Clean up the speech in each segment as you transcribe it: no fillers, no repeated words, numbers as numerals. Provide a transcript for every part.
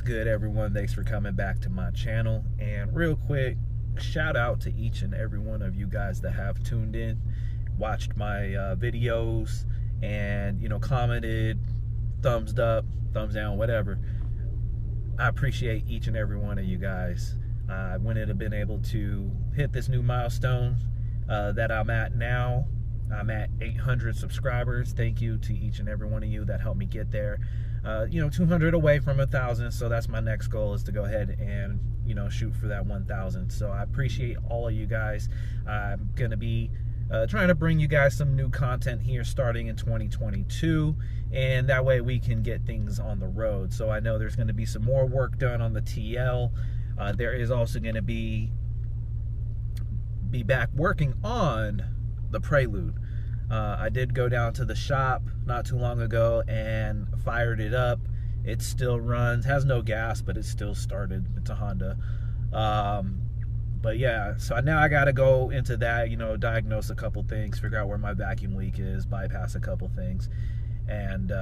What's good, everyone? Thanks for coming back to my channel. And real quick, shout out to each and every one of you guys that have tuned in, watched my videos, and commented, thumbs up, thumbs down, whatever. I appreciate each and every one of you guys. I wouldn't have been able to hit this new milestone that I'm at now. I'm at 800 subscribers. Thank you to each and every one of you that helped me get there. 200 away from 1,000, so that's my next goal, is to go ahead and shoot for that 1,000. So I appreciate all of you guys. I'm gonna be trying to bring you guys some new content here starting in 2022, and that way we can get things on the road. So I know there's going to be some more work done on the TL. There is also going to be back working on the Prelude. I did go down to the shop not too long ago and fired it up. It still runs, has no gas, but it still started. It's a Honda. But yeah, so now I got to go into that, diagnose a couple things, figure out where my vacuum leak is, bypass a couple things, and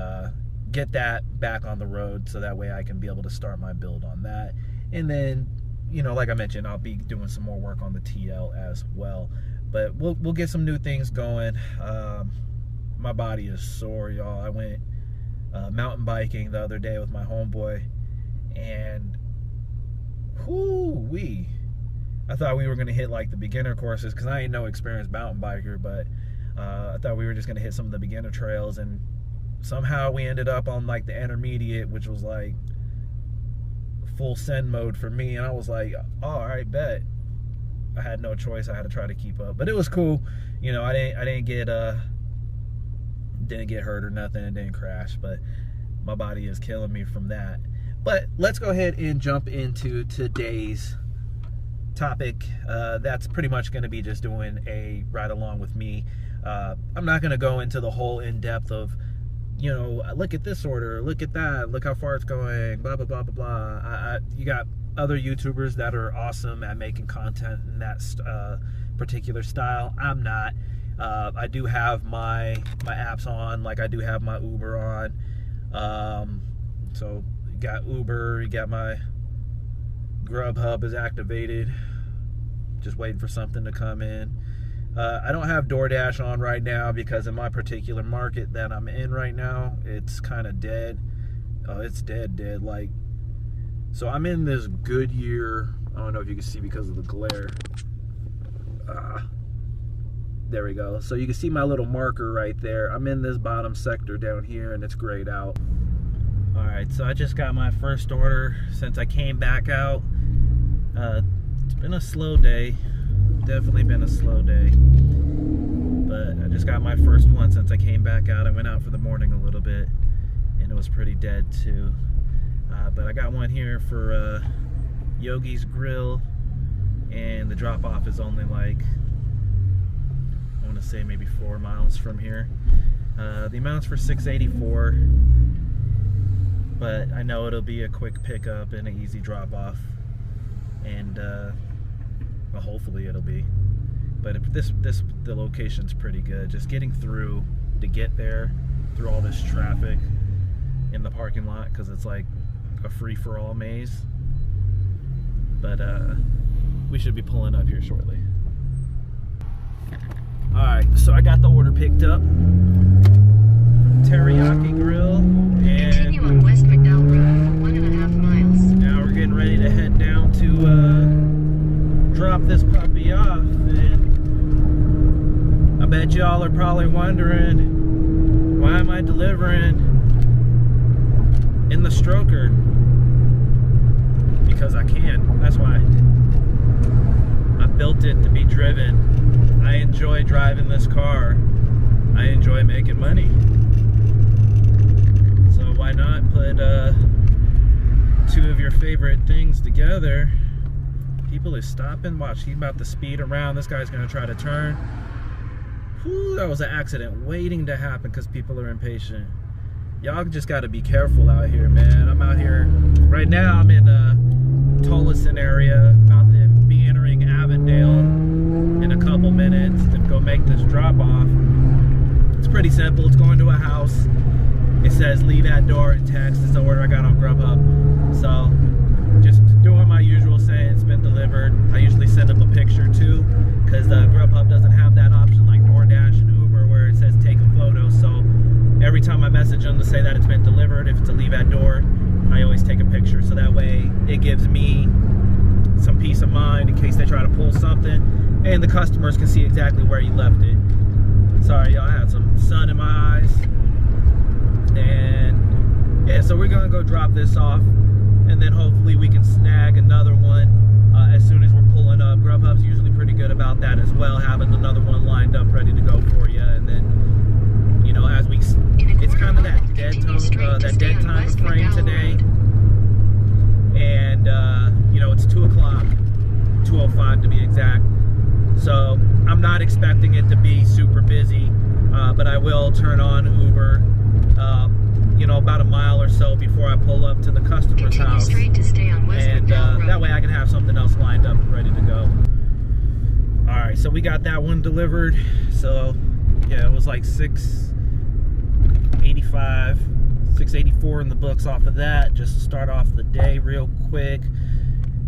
get that back on the road so that way I can be able to start my build on that. And then, like I mentioned, I'll be doing some more work on the TL as well. But we'll get some new things going. My body is sore, y'all. I went mountain biking the other day with my homeboy, and whoo-wee. I thought we were going to hit like the beginner courses, because I ain't no experienced mountain biker, but I thought we were just going to hit some of the beginner trails, and somehow we ended up on like the intermediate, which was like full send mode for me, and I was like, oh, all right, bet. I had no choice. I had to try to keep up, but it was cool. I didn't get hurt or nothing. It didn't crash, but my body is killing me from that. But let's go ahead and jump into today's topic. That's pretty much going to be just doing a ride along with me. I'm not going to go into the whole in-depth of, look at this order, look at that, look how far it's going, blah, blah, blah, blah, blah. You got other YouTubers that are awesome at making content in that particular style. I'm not. I do have my apps on, like I do have my Uber on. So you got Uber, you got my Grubhub is activated, just waiting for something to come in. I don't have Doordash on right now because in my particular market that I'm in right now, it's kind of dead. Oh, it's dead. Like, so I'm in this Goodyear, I don't know if you can see because of the glare. There we go. So you can see my little marker right there. I'm in this bottom sector down here, and it's grayed out. All right, so I just got my first order since I came back out. It's been a slow day. Definitely been a slow day. But I just got my first one since I came back out. I went out for the morning a little bit, and it was pretty dead too. But I got one here for Yogi's Grill, and the drop-off is only like, I want to say maybe 4 miles from here. The amount's for $6.84, but I know it'll be a quick pickup and an easy drop-off, and well, hopefully it'll be. But if the location's pretty good. Just getting through to get there through all this traffic in the parking lot, because it's like a free-for-all maze. But we should be pulling up here shortly. Alright, so I got the order picked up. Teriyaki Grill, and continue on West McDowell Road for 1.5 miles. Now we're getting ready to head down to drop this puppy off. And I bet y'all are probably wondering, why am I delivering in the stroker? Because I can. That's why. I built it to be driven. I enjoy driving this car. I enjoy making money. So why not put two of your favorite things together? People are stopping. Watch, he's about to speed around. This guy's gonna try to turn. Whew, that was an accident waiting to happen because people are impatient. Y'all just got to be careful out here, man. I'm out here right now. I'm in Tolleson area, about to be entering Avondale in a couple minutes to go make this drop off. It's pretty simple. It's going to a house. it says leave at door and text. It's the order I got on Grubhub. So just doing my usual saying it's been delivered. I usually send them a picture too, because the Grubhub doesn't have that option like Doordash and Uber where it says take a photo. So every time I message them to say that it's been delivered, if it's a leave at door, I always take a picture. So that way it gives me some peace of mind in case they try to pull something, and the customers can see exactly where you left it. Sorry y'all, I had some sun in my eyes. And yeah, so we're gonna go drop this off, and then hopefully we can snag another one as soon as we're pulling up. Grubhub's usually pretty good about that as well, having another one lined up ready to go for you. And then, you know, as we, it's kind of that dead time frame today. And you know, it's 2 o'clock, 2:05 to be exact. So I'm not expecting it to be super busy, but I will turn on Uber, you know, about a mile or so before I pull up to the customer's house. And that way I can have something else lined up and ready to go. All right, so we got that one delivered. So yeah, it was like $685, $684 in the books off of that, just to start off the day real quick.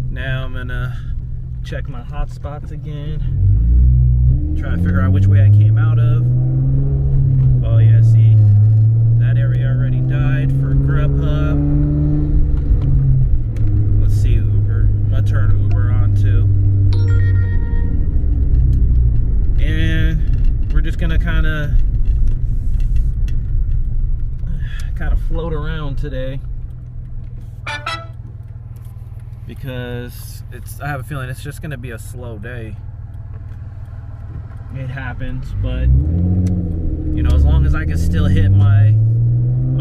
Now I'm gonna check my hotspots again, try to figure out which way I came out of. Oh yeah, see, that area already died for Grubhub. Let's see, Uber. I'm gonna turn Uber on too. And we're just gonna kind of float around today, because I have a feeling it's just gonna be a slow day. It happens, but you know, as long as I can still hit my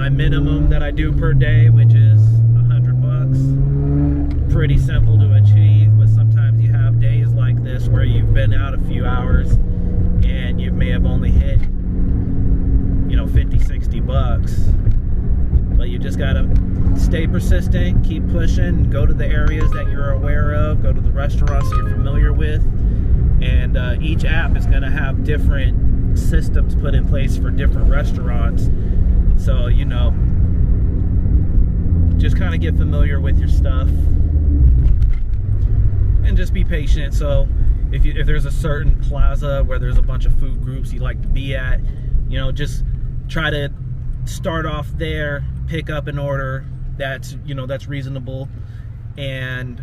minimum that I do per day, which is $100, pretty simple to achieve. But sometimes you have days like this where you've been out a few hours and you may have only hit, you know, 50, 60 bucks. But you just gotta stay persistent, keep pushing, go to the areas that you're aware of, go to the restaurants you're familiar with. And each app is gonna have different systems put in place for different restaurants. So, you know, just kind of get familiar with your stuff and just be patient. So if there's a certain plaza where there's a bunch of food groups you like to be at, you know, just try to start off there, pick up an order that's, you know, that's reasonable, and,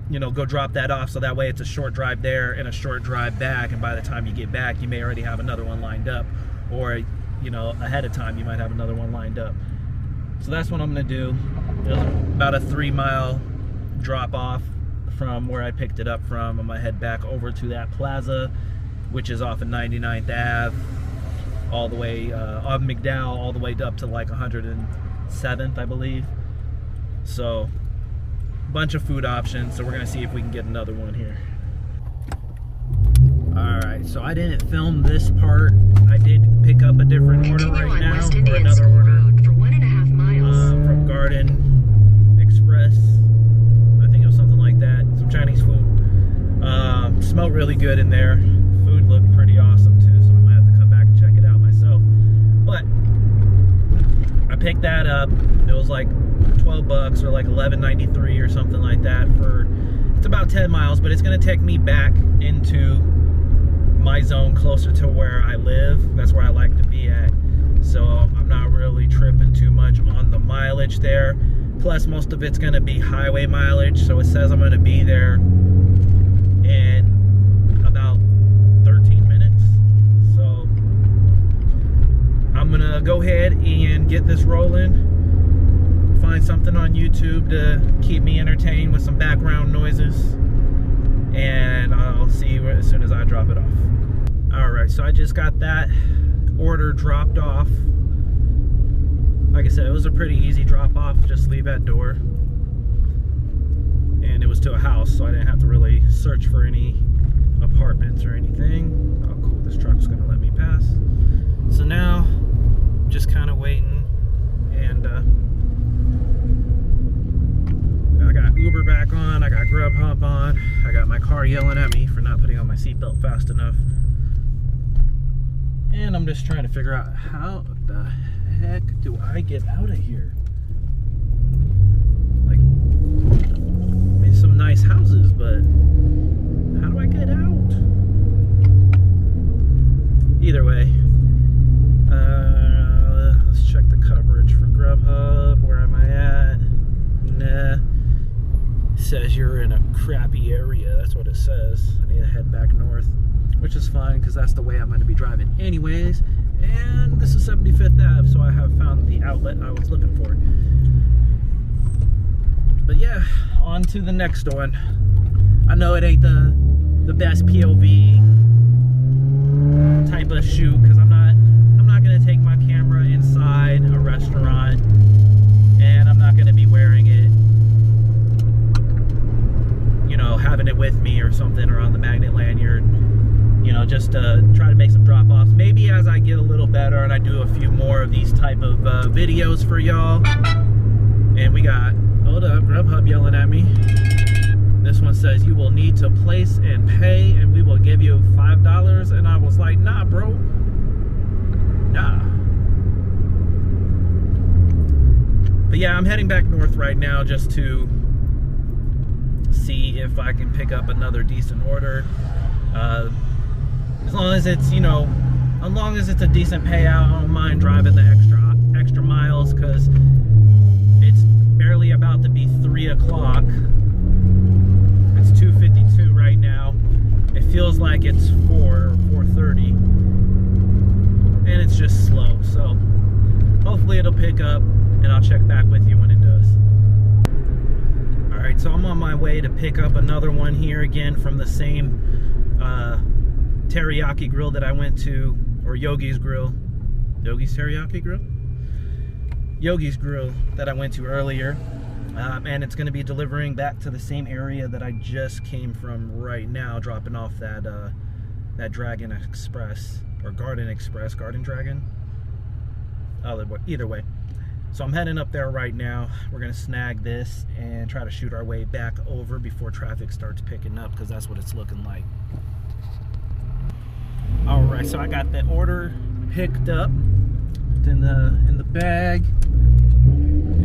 you know, go drop that off. So that way it's a short drive there and a short drive back, and by the time you get back you may already have another one lined up, or, you know, ahead of time you might have another one lined up. So that's what I'm gonna do. There's about a 3-mile drop off from where I picked it up from. I'm gonna head back over to that plaza, which is off of 99th Ave, all the way on McDowell, all the way up to like 107th, I believe. So bunch of food options. So we're gonna see if we can get another one here. All right, so I didn't film this part. I did pick up a different order right now, or another order for 1.5 miles. From Garden Express. I think it was something like that. Some Chinese food. Smelled really good in there. Food looked pretty awesome too, so I might have to come back and check it out myself. But I picked that up. It was like 12 bucks or like $11.93 or something like that. For it's about 10 miles, but it's gonna take me back into my zone closer to where I live. That's where I like to be at. So I'm not really tripping too much on the mileage there. Plus most of it's gonna be highway mileage. So it says I'm gonna be there in about 13 minutes. So I'm gonna go ahead and get this rolling. Find something on YouTube to keep me entertained with some background noises. And I'll see you as soon as I drop it off. All right, so I just got that order dropped off. Like I said, it was a pretty easy drop off, just leave at door. And it was to a house, so I didn't have to really search for any apartments or anything. Oh cool, this truck's gonna let me pass. So now, just kind of waiting, and I got Uber back on, I got Grubhub on, I got my car yelling at me for not putting on my seatbelt fast enough. And I'm just trying to figure out how the heck do I get out of here? Like, maybe some nice houses, but how do I get out? Either way, let's check the coverage for Grubhub. Where am I at? Nah. It says you're in a crappy area. That's what it says. I need to head back north, which is fine because that's the way I'm going to be driving anyways. And this is 75th Ave, so I have found the outlet I was looking for. But yeah, on to the next one. I know it ain't the best POV type of shoot because I'm not going to take my camera inside a restaurant, and I'm not going to be wearing it, you know, having it with me or something, or on the magnet lanyard, you know, just to try to make some drop-offs. Maybe as I get a little better and I do a few more of these type of videos for y'all. And we got, hold up, Grubhub yelling at me. This one says, you will need to place and pay, and we will give you $5. And I was like, nah, bro. Nah. But yeah, I'm heading back north right now just to see if I can pick up another decent order. As long as it's, you know, as long as it's a decent payout, I don't mind driving the extra miles, because it's barely about to be 3 o'clock. It's 2:52 right now. It feels like it's 4 or 4:30, and it's just slow. So hopefully it'll pick up, and I'll check back with you when it does. All right, so I'm on my way to pick up another one here again from the same teriyaki grill that I went to, or Yogi's Grill. Yogi's Teriyaki Grill? Yogi's Grill that I went to earlier. And it's going to be delivering back to the same area that I just came from right now, dropping off that that Dragon Express, or Garden Express, Garden Dragon? Either way. So I'm heading up there right now. We're going to snag this and try to shoot our way back over before traffic starts picking up, because that's what it's looking like. Alright, so I got the order picked up. It's in the bag.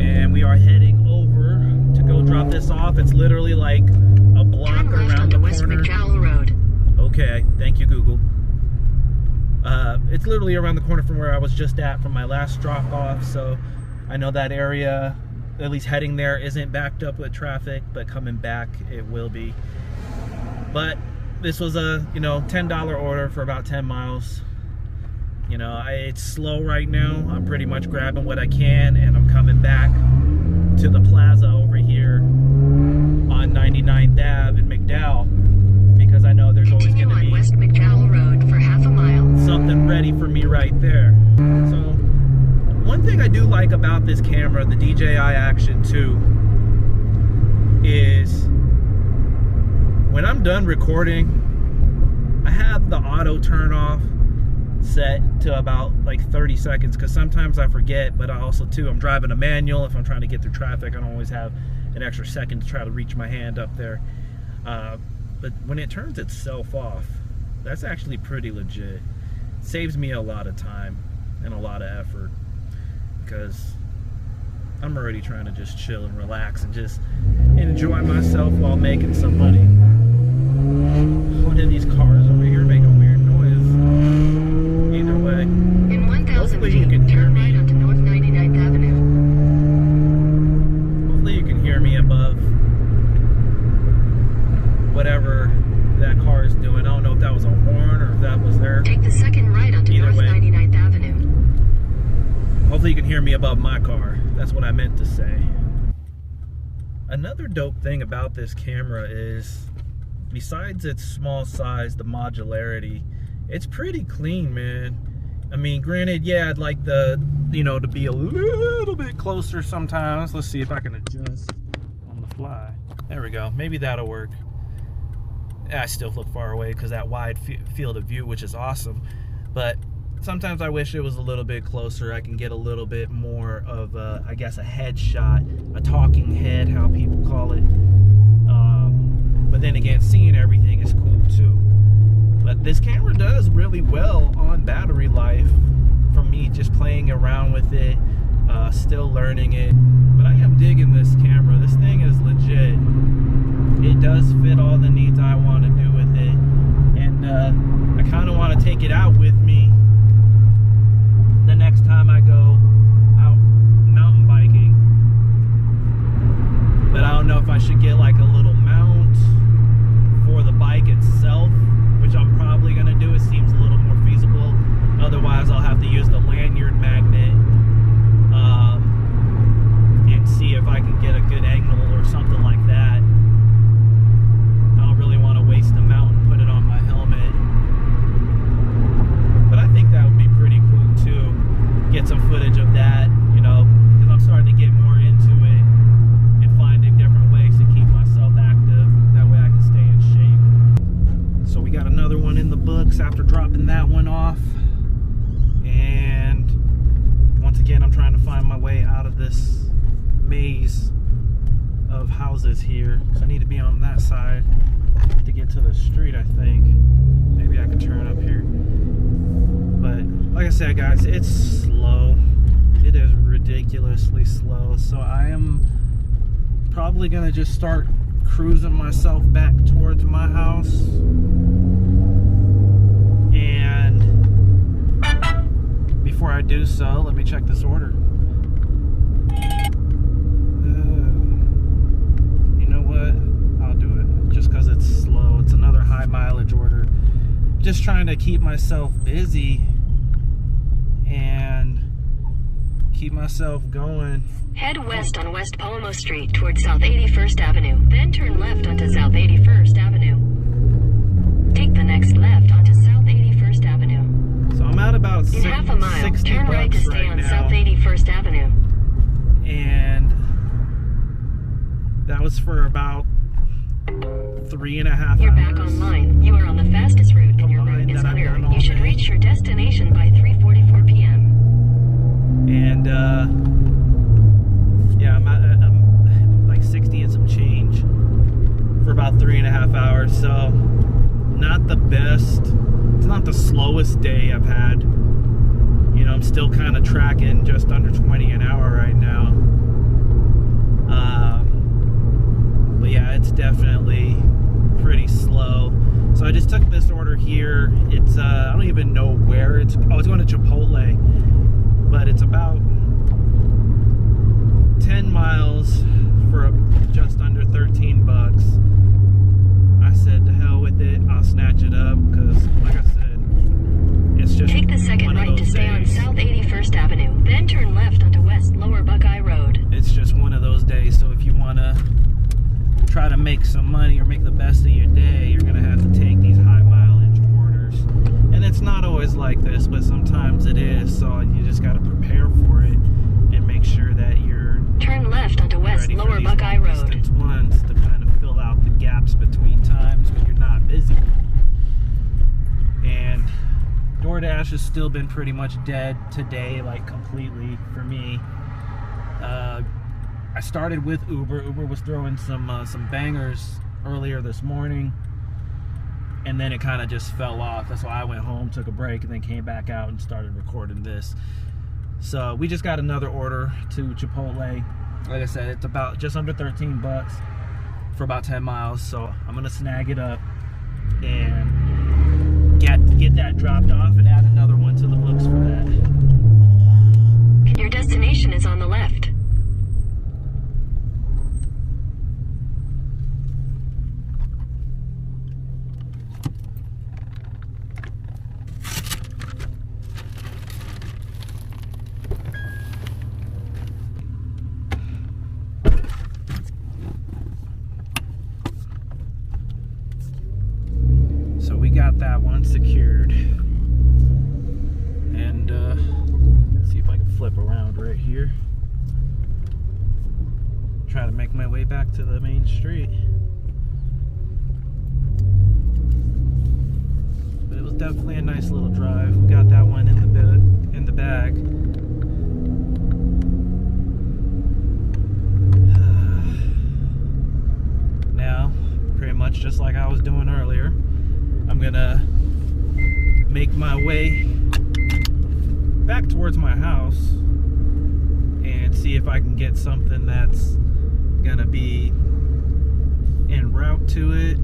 And we are heading over to go drop this off. It's literally like a block around the corner. Okay, thank you, Google. It's literally around the corner from where I was just at from my last drop off, so I know that area, at least heading there, isn't backed up with traffic, but coming back it will be. But this was a, you know, $10 order for about 10 miles. You know, it's slow right now. I'm pretty much grabbing what I can, and I'm coming back to the plaza over here on 99th Ave in McDowell, because I know there's always going to be West McDowell Road for half a mile. Something ready for me right there. So one thing I do like about this camera, the DJI Action 2, is when I'm done recording, I have the auto turn off set to about like 30 seconds, because sometimes I forget, but I also too, I'm driving a manual. If I'm trying to get through traffic, I don't always have an extra second to try to reach my hand up there. But when it turns itself off, that's actually pretty legit. It saves me a lot of time and a lot of effort, because I'm already trying to just chill and relax and just enjoy myself while making some money. One of these cars over here making a weird noise. Either way, In 1,000 hopefully feet, you can hear turn me. right onto North 99th Avenue. Hopefully you can hear me above whatever that car is doing. I don't know if that was a horn or if that was there. Take the second right onto Either North way. 99th Avenue. Hopefully you can hear me above my car. That's what I meant to say. Another dope thing about this camera is, besides its small size, the modularity, it's pretty clean, man. I mean, granted, yeah, I'd like the, you know, to be a little bit closer sometimes. Let's see if I can adjust on the fly. There we go. Maybe that'll work. I still look far away because that wide field of view, which is awesome. But sometimes I wish it was a little bit closer. I can get a little bit more of a, I guess, a headshot, a talking head, how people call it. But then again, seeing everything is cool too. But this camera does really well on battery life from me me just playing around with it, still learning it. But I am digging this camera. This thing is legit. It does fit all the needs I want to do with it. And I kind of want to take it out with me the next time I go out mountain biking. But I don't know if I should get like a little mount for the bike itself, which I'm probably going to do. It seems a little more feasible. Otherwise, I'll have to use the lanyard magnet and see if I can get a good angle or something like that. I don't really want to waste the mount and put it on my helmet. But I think that would be pretty cool too. Get some footage of that, you know, because I'm starting to get more into it and finding different ways to keep myself active. That way I can stay in shape. So we got another one in the books after dropping that one off. And once again, I'm trying to find my way out of this maze of houses here. So I need to be on that side to get to the street, I think. Maybe I could turn up here. But like I said, guys, it's slow. It is ridiculously slow. So I am probably gonna just start cruising myself back towards my house. And before I do so, let me check this order. You know what? I'll do it just because it's slow. It's another high mileage order. Just trying to keep myself busy and keep myself going. Head west on West Palmo Street towards South 81st Avenue. Then turn left onto South 81st Avenue. Take the next left onto South 81st Avenue. So I'm at about In half a mile, 60 turn right to bucks stay right on now. South 81st Avenue. And that was for about 3.5 You're hours. back online. You are on the fastest route and your route is That I've clear. done all You should day. reach your destination by 3:44 p.m. And yeah, I'm like 60 and some change for about 3.5 hours. So not the best. It's not the slowest day I've had. You know, I'm still kind of tracking just under 20 an hour right now. But yeah, it's definitely pretty slow. So I just took this order here. It's I don't even know where it's. Oh, it's going to Chipotle, but it's about 10 miles for just under 13 bucks. I said to hell with it. I'll snatch it up because, like I said, it's just Take the second one of right to those stay on days. South 81st Avenue. Then turn left onto West Lower Buckeye Road. It's just one of those days. So if you want to try to make some money or make the best of your day, you're gonna have to take these high mileage orders. And it's not always like this, but sometimes it is. So you just got to prepare for it and make sure that you're Turn left onto West ready for Lower these Buckeye long Road. distance ones to kind of fill out the gaps between times when you're not busy. And DoorDash has still been pretty much dead today, like completely for me. I started with Uber. Uber was throwing some bangers earlier this morning, and then it kind of just fell off. That's why I went home, took a break, and then came back out and started recording this. So we just got another order to Chipotle. Like I said, it's about just under 13 bucks for about 10 miles. So I'm gonna snag it up and get that dropped off and add another one to the books for that. Your destination is on the left. So we got that one secured. And let's see if I can flip around right here. Try to make my way back to the main street. But it was definitely a nice little drive. We got that one in the bag. Now, pretty much just like I was doing earlier, I'm gonna make my way back back towards my house and see if I can get something that's gonna be en route to it,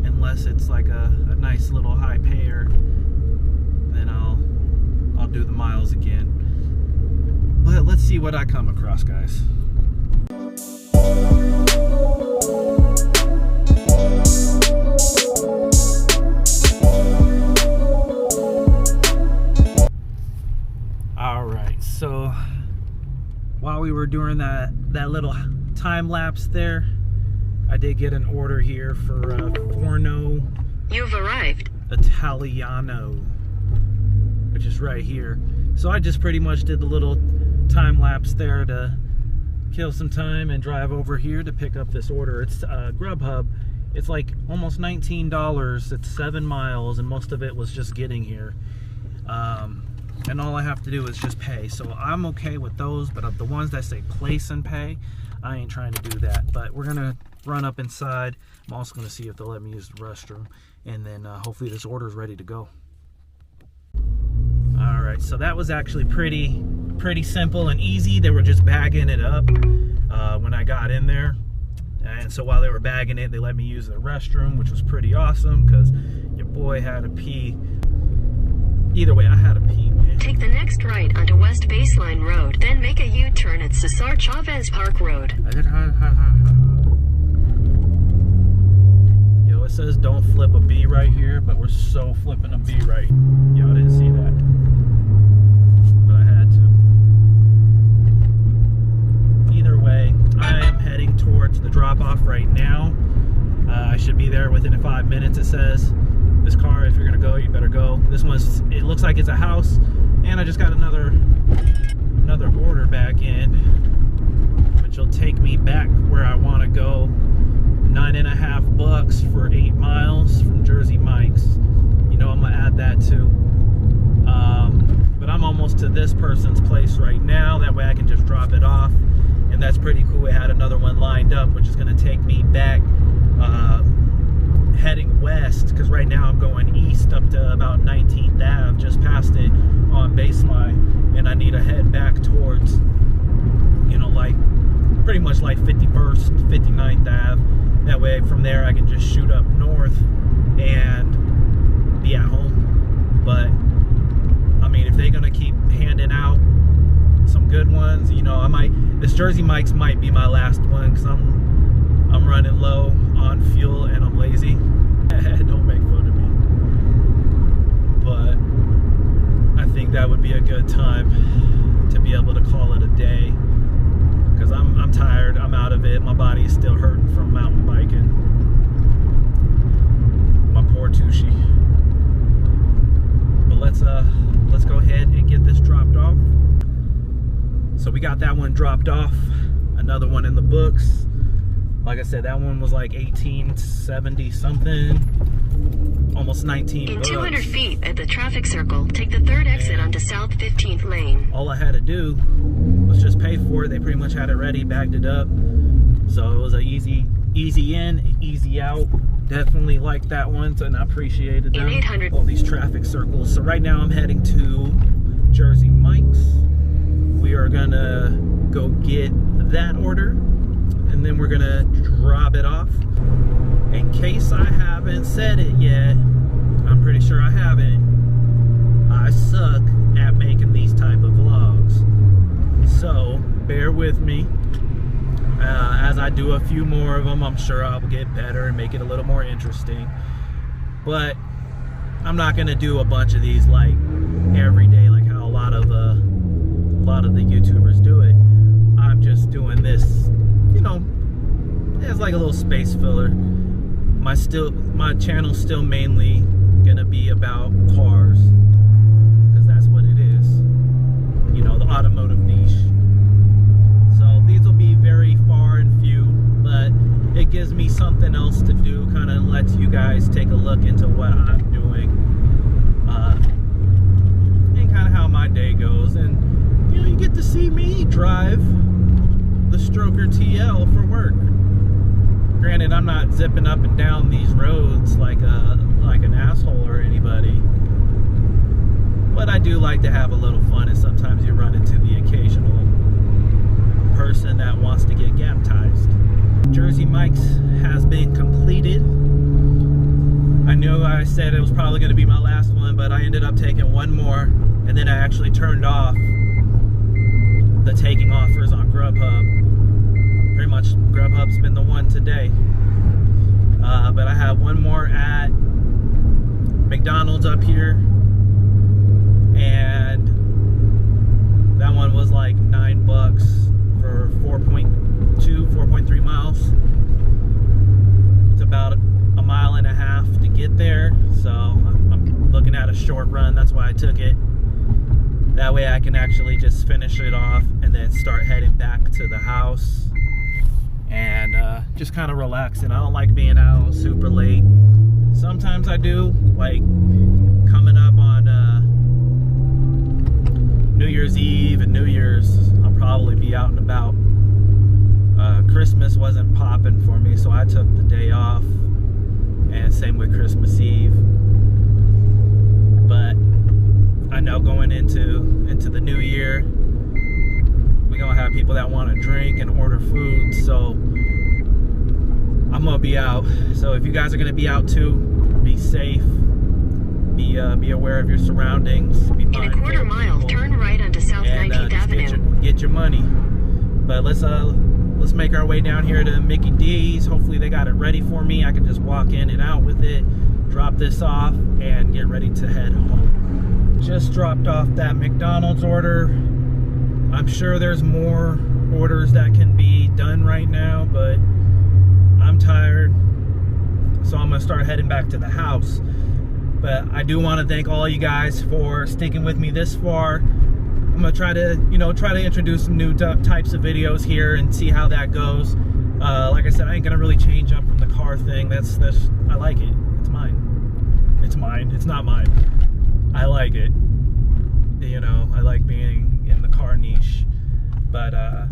unless it's like a nice little high payer. Then I'll do the miles again. But let's see what I come across, guys. All right, so while we were doing that little time lapse there, I did get an order here for a Forno. You've arrived. Italiano, which is right here. So I just pretty much did the little time lapse there to kill some time and drive over here to pick up this order. It's Grubhub. It's like almost $19. It's 7 miles, and most of it was just getting here. And all I have to do is just pay. So I'm okay with those, but of the ones that say place and pay, I ain't trying to do that. But we're gonna run up inside. I'm also gonna see if they'll let me use the restroom, and then hopefully this order is ready to go. All right, so that was actually pretty simple and easy. They were just bagging it up when I got in there. And so while they were bagging it, they let me use the restroom, which was pretty awesome because your boy had to pee. Either way, I had to pee, man. Take the next right onto West Baseline Road, then make a U-turn at Cesar Chavez Park Road. Yo, it says don't flip a B right here, but we're so flipping a B right. Yo, I didn't see that, but I had to. Either way, I am heading towards the drop-off right now. I should be there within 5 minutes, it says. This car, if you're gonna go, you better go. This one's, it looks like it's a house, and I just got another order back in, which will take me back where I want to go. $9.50 for 8 miles from Jersey Mike's. You know, I'm gonna add that too. But I'm almost to this person's place right now. That way I can just drop it off, and that's pretty cool. I had another one lined up, which is gonna take me back. Heading west, because right now I'm going east up to about 19th Ave, just past it on Baseline, and I need to head back towards, you know, like pretty much like 51st, 59th Ave. That way from there I can just shoot up north and be at home. But I mean, if they're gonna keep handing out some good ones, you know, this Jersey Mike's might be my last one, because I'm running low on fuel and I'm lazy. Don't make fun of me. But I think that would be a good time to be able to call it a day, because I'm tired. I'm out of it. My body is still hurting from mountain biking. My poor Tushy. But let's go ahead and get this dropped off. So we got that one dropped off. Another one in the books. Like I said, that one was like 1870 something, almost 19 In bucks. 200 feet at the traffic circle, take the third exit onto South 15th Lane. All I had to do was just pay for it. They pretty much had it ready, bagged it up. So it was a easy in, easy out. Definitely liked that one, and I appreciated them. In 800. All these traffic circles. So right now I'm heading to Jersey Mike's. We are gonna go get that order, and then we're gonna drop it off. In case I haven't said it yet, I'm pretty sure I haven't, I suck at making these type of vlogs. So bear with me. As I do a few more of them, I'm sure I'll get better and make it a little more interesting. But I'm not gonna do a bunch of these like every day, like how a lot of the YouTubers do it. I'm just doing this, you know, as like a little space filler. My channel's still mainly gonna be about cars, because that's what it is, you know, the automotive niche. So these will be very far and few, but it gives me something else to do, kind of lets you guys take a look into what I'm doing, and kind of how my day goes. And you know, you get to see me drive the Stroker TL for work. Granted, I'm not zipping up and down these roads like an asshole or anybody, but I do like to have a little fun, and sometimes you run into the occasional person that wants to get baptized. Jersey Mike's has been completed. I knew I said it was probably going to be my last one, but I ended up taking one more, and then I actually turned off the taking offers on Grubhub. Pretty much Grubhub's been the one today. But I have one more at McDonald's up here, and that one was like $9 for 4.3 miles. It's about a mile and a half to get there, so I'm looking at a short run. That's why I took it. That way I can actually just finish it off and then start heading back to the house and just kind of relaxing. I don't like being out super late. Sometimes I do, like coming up on New Year's Eve and New Year's, I'll probably be out and about. Christmas wasn't popping for me, so I took the day off, and same with Christmas Eve. But I know going into the new year, we're gonna have people that want to drink and order food, so I'm gonna be out. So if you guys are gonna be out too, be safe, be aware of your surroundings, be mindful. In a quarter mile, turn right onto South 19th Avenue. Get your money. But let's make our way down here to Mickey D's. Hopefully they got it ready for me. I can just walk in and out with it, drop this off, and get ready to head home. Just dropped off that McDonald's order. I'm sure there's more orders that can be done right now, but I'm tired, so I'm gonna start heading back to the house. But I do want to thank all you guys for sticking with me this far. I'm gonna try to introduce some new types of videos here and see how that goes. Like I said, I ain't gonna really change up from the car thing. That's I like it. It's mine. It's mine. It's not mine. I like it. You know, I like being in the car niche. But I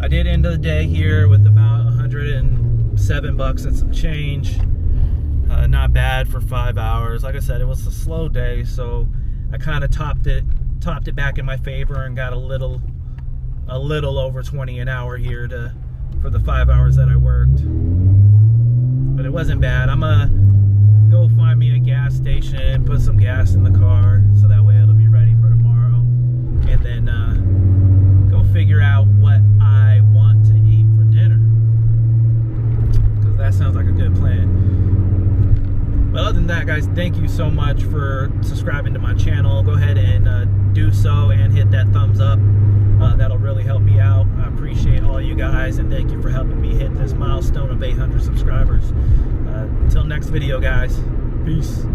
did end the day here with about $107 and some change. Not bad for 5 hours. Like I said, it was a slow day, so I kind of topped it back in my favor and got a little over 20 an hour here for the 5 hours that I worked. But it wasn't bad. I'm gonna go find me a gas station, put some gas in the car, so that way it'll be ready for tomorrow, and then go figure out what I want to eat for dinner, because that sounds like a good plan. But other than that, guys, thank you so much for subscribing to my channel. Go ahead and do so and hit that thumbs up. That'll really help me out. I appreciate all you guys, and thank you for helping me hit this milestone of 800 subscribers. Until next video, guys. Peace.